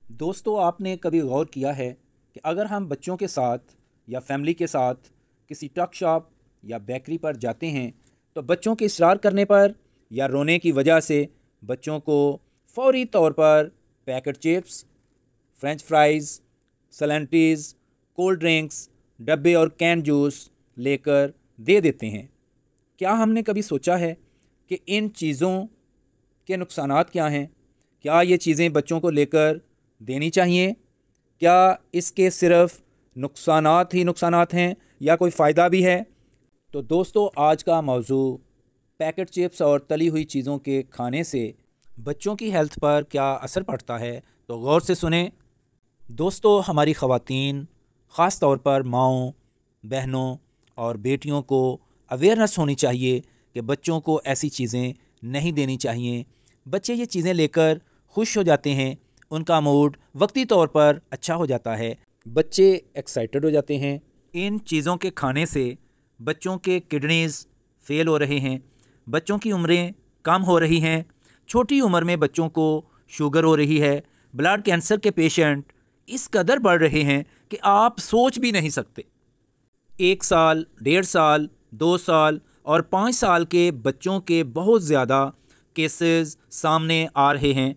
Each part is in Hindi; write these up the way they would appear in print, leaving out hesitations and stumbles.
दोस्तों, आपने कभी गौर किया है कि अगर हम बच्चों के साथ या फैमिली के साथ किसी टक शॉप या बेकरी पर जाते हैं तो बच्चों के इसरार करने पर या रोने की वजह से बच्चों को फौरी तौर पर पैकेट चिप्स, फ्रेंच फ्राइज़, सैलेंटीज़, कोल्ड ड्रिंक्स, डब्बे और कैन जूस लेकर दे देते हैं। क्या हमने कभी सोचा है कि इन चीज़ों के नुकसानात क्या हैं? क्या ये चीज़ें बच्चों को लेकर देनी चाहिए? क्या इसके सिर्फ नुकसानात ही नुकसानात हैं या कोई फ़ायदा भी है? तो दोस्तों, आज का मौजू पैकेट चिप्स और तली हुई चीज़ों के खाने से बच्चों की हेल्थ पर क्या असर पड़ता है, तो गौर से सुने। दोस्तों, हमारी ख़वातीन, ख़ास तौर पर माँओं, बहनों और बेटियों को अवेयरनेस होनी चाहिए कि बच्चों को ऐसी चीज़ें नहीं देनी चाहिए। बच्चे ये चीज़ें लेकर खुश हो जाते हैं, उनका मूड वक्ती तौर पर अच्छा हो जाता है, बच्चे एक्साइटेड हो जाते हैं। इन चीज़ों के खाने से बच्चों के किडनीज़ फेल हो रहे हैं, बच्चों की उम्रें कम हो रही हैं, छोटी उम्र में बच्चों को शुगर हो रही है, ब्लड कैंसर के पेशेंट इस कदर बढ़ रहे हैं कि आप सोच भी नहीं सकते। 1 साल, 1.5 साल, 2 साल और 5 साल के बच्चों के बहुत ज़्यादा केसेस सामने आ रहे हैं।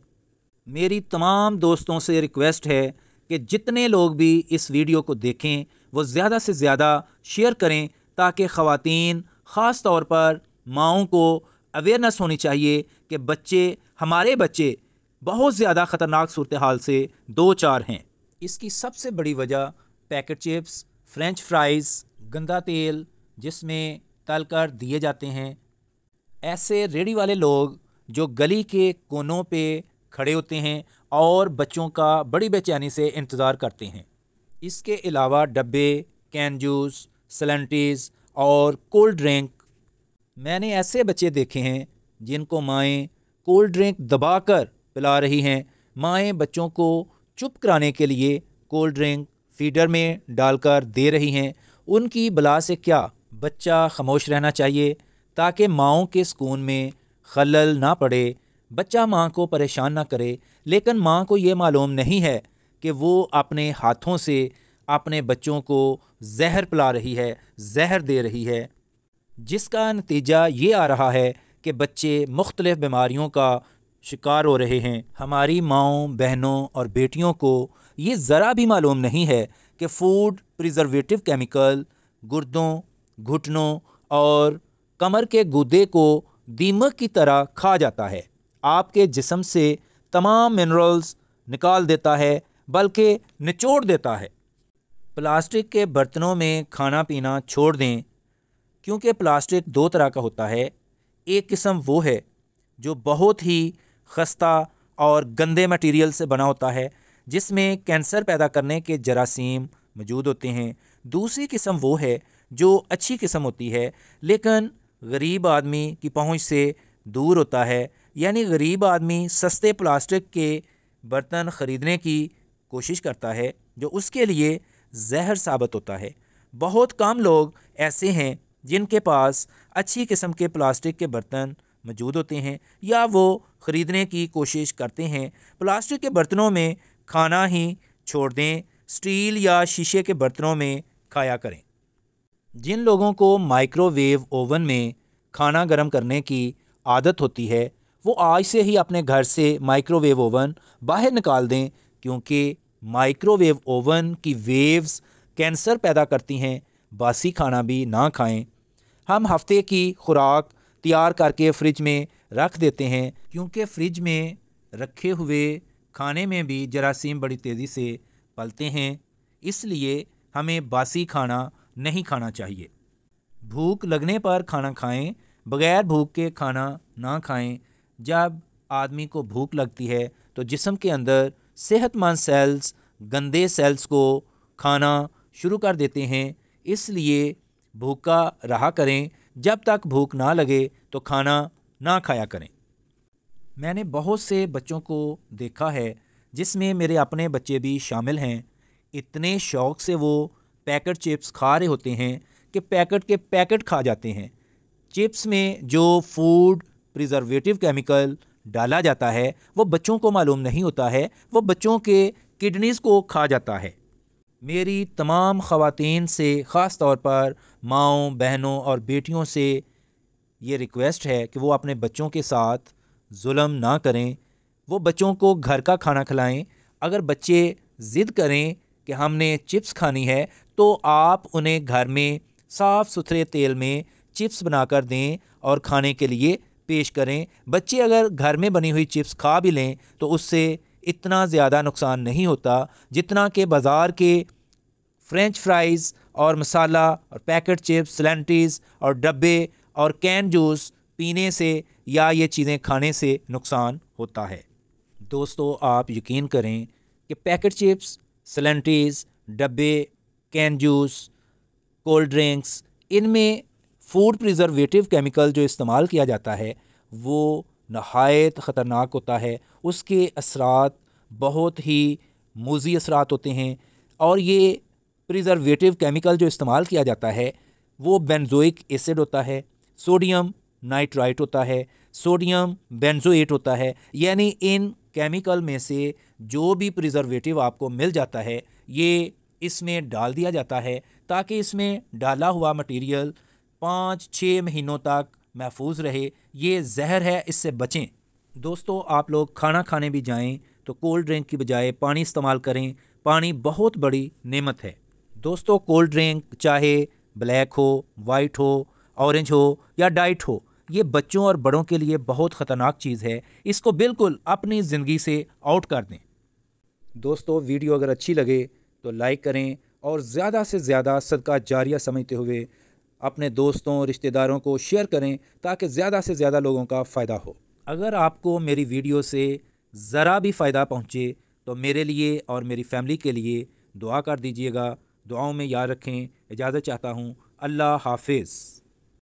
मेरी तमाम दोस्तों से रिक्वेस्ट है कि जितने लोग भी इस वीडियो को देखें वो ज़्यादा से ज़्यादा शेयर करें, ताकि ख़वातीन, ख़ास तौर पर माँओं को अवेयरनेस होनी चाहिए कि हमारे बच्चे बहुत ज़्यादा ख़तरनाक सूरत हाल से दो चार हैं। इसकी सबसे बड़ी वजह पैकेट चिप्स, फ्रेंच फ्राइज़, गंदा तेल जिसमें तल कर दिए जाते हैं, ऐसे रेडी वाले लोग जो गली के कोनों पे खड़े होते हैं और बच्चों का बड़ी बेचैनी से इंतज़ार करते हैं। इसके अलावा डब्बे, कैन जूस, सैलेंटीज़ और कोल्ड ड्रिंक, मैंने ऐसे बच्चे देखे हैं जिनको माएँ कोल्ड ड्रिंक दबाकर पिला रही हैं। माएँ बच्चों को चुप कराने के लिए कोल्ड ड्रिंक फीडर में डालकर दे रही हैं। उनकी बला से क्या, बच्चा खामोश रहना चाहिए ताकि माँओं के सुकून में खलल ना पड़े, बच्चा माँ को परेशान ना करे। लेकिन माँ को ये मालूम नहीं है कि वो अपने हाथों से अपने बच्चों को जहर पिला रही है, जहर दे रही है, जिसका नतीजा ये आ रहा है कि बच्चे मुख्तलिफ़ बीमारियों का शिकार हो रहे हैं। हमारी माँओं, बहनों और बेटियों को ये ज़रा भी मालूम नहीं है कि फ़ूड प्रिजर्वेटिव केमिकल गुर्दों, घुटनों और कमर के गुर्दे को दीमक की तरह खा जाता है, आपके जिस्म से तमाम मिनरल्स निकाल देता है, बल्कि निचोड़ देता है। प्लास्टिक के बर्तनों में खाना पीना छोड़ दें, क्योंकि प्लास्टिक दो तरह का होता है। एक किस्म वो है जो बहुत ही खस्ता और गंदे मटेरियल से बना होता है, जिसमें कैंसर पैदा करने के जरासीम मौजूद होते हैं। दूसरी किस्म वो है जो अच्छी किस्म होती है, लेकिन गरीब आदमी की पहुंच से दूर होता है। यानी गरीब आदमी सस्ते प्लास्टिक के बर्तन ख़रीदने की कोशिश करता है जो उसके लिए जहर साबित होता है। बहुत कम लोग ऐसे हैं जिनके पास अच्छी किस्म के प्लास्टिक के बर्तन मौजूद होते हैं या वो ख़रीदने की कोशिश करते हैं। प्लास्टिक के बर्तनों में खाना ही छोड़ दें, स्टील या शीशे के बर्तनों में खाया करें। जिन लोगों को माइक्रोवेव ओवन में खाना गर्म करने की आदत होती है, वो आज से ही अपने घर से माइक्रोवेव ओवन बाहर निकाल दें, क्योंकि माइक्रोवेव ओवन की वेव्स कैंसर पैदा करती हैं। बासी खाना भी ना खाएं। हम हफ्ते की खुराक तैयार करके फ़्रिज में रख देते हैं, क्योंकि फ़्रिज में रखे हुए खाने में भी जरासीम बड़ी तेज़ी से पलते हैं, इसलिए हमें बासी खाना नहीं खाना चाहिए। भूख लगने पर खाना खाएं, बग़ैर भूख के खाना ना खाएं। जब आदमी को भूख लगती है तो जिस्म के अंदर सेहतमंद सेल्स गंदे सेल्स को खाना शुरू कर देते हैं, इसलिए भूखा रहा करें। जब तक भूख ना लगे तो खाना ना खाया करें। मैंने बहुत से बच्चों को देखा है, जिसमें मेरे अपने बच्चे भी शामिल हैं। इतने शौक़ से वो पैकेट चिप्स खा रहे होते हैं कि पैकेट के पैकेट खा जाते हैं। चिप्स में जो फूड प्रिजर्वेटिव केमिकल डाला जाता है वो बच्चों को मालूम नहीं होता है, वो बच्चों के किडनीज़ को खा जाता है। मेरी तमाम ख़वातीन से, ख़ास तौर पर माँओं, बहनों और बेटियों से ये रिक्वेस्ट है कि वो अपने बच्चों के साथ जुल्म ना करें, वो बच्चों को घर का खाना खिलाएं। अगर बच्चे ज़िद करें कि हमने चिप्स खानी है तो आप उन्हें घर में साफ़ सुथरे तेल में चिप्स बनाकर दें और खाने के लिए पेश करें। बच्चे अगर घर में बनी हुई चिप्स खा भी लें तो उससे इतना ज़्यादा नुकसान नहीं होता जितना कि बाज़ार के फ्रेंच फ्राइज़ और मसाला और पैकेट चिप्स, सैलेंटीज़ और डब्बे और कैन जूस पीने से या ये चीज़ें खाने से नुकसान होता है। दोस्तों, आप यकीन करें कि पैकेट चिप्स, सैलेंटीज़, डब्बे, कैन जूस, कोल्ड ड्रिंक्स, इनमें फूड प्रिजर्वेटिव केमिकल जो इस्तेमाल किया जाता है वो नहायत ख़तरनाक होता है। उसके असरात बहुत ही मुज़ी असरात होते हैं और ये प्रिजर्वेटिव केमिकल जो इस्तेमाल किया जाता है वो बेंजोइक एसिड होता है, सोडियम नाइट्राइट होता है, सोडियम बेंजोएट होता है। यानी इन केमिकल में से जो भी प्रिजर्वेटिव आपको मिल जाता है ये इसमें डाल दिया जाता है ताकि इसमें डाला हुआ मटेरियल 5-6 महीनों तक महफूज रहे। ये जहर है, इससे बचें। दोस्तों, आप लोग खाना खाने भी जाएं तो कोल्ड ड्रिंक की बजाय पानी इस्तेमाल करें। पानी बहुत बड़ी नेमत है। दोस्तों, कोल्ड ड्रिंक चाहे ब्लैक हो, वाइट हो, ऑरेंज हो या डाइट हो, ये बच्चों और बड़ों के लिए बहुत ख़तरनाक चीज़ है। इसको बिल्कुल अपनी ज़िंदगी से आउट कर दें। दोस्तों, वीडियो अगर अच्छी लगे तो लाइक करें और ज़्यादा से ज़्यादा सदका जारिया समझते हुए अपने दोस्तों, रिश्तेदारों को शेयर करें ताकि ज़्यादा से ज़्यादा लोगों का फ़ायदा हो। अगर आपको मेरी वीडियो से ज़रा भी फ़ायदा पहुँचे तो मेरे लिए और मेरी फ़ैमिली के लिए दुआ कर दीजिएगा। दुआओं में याद रखें। इजाज़त चाहता हूँ। अल्लाह हाफिज़।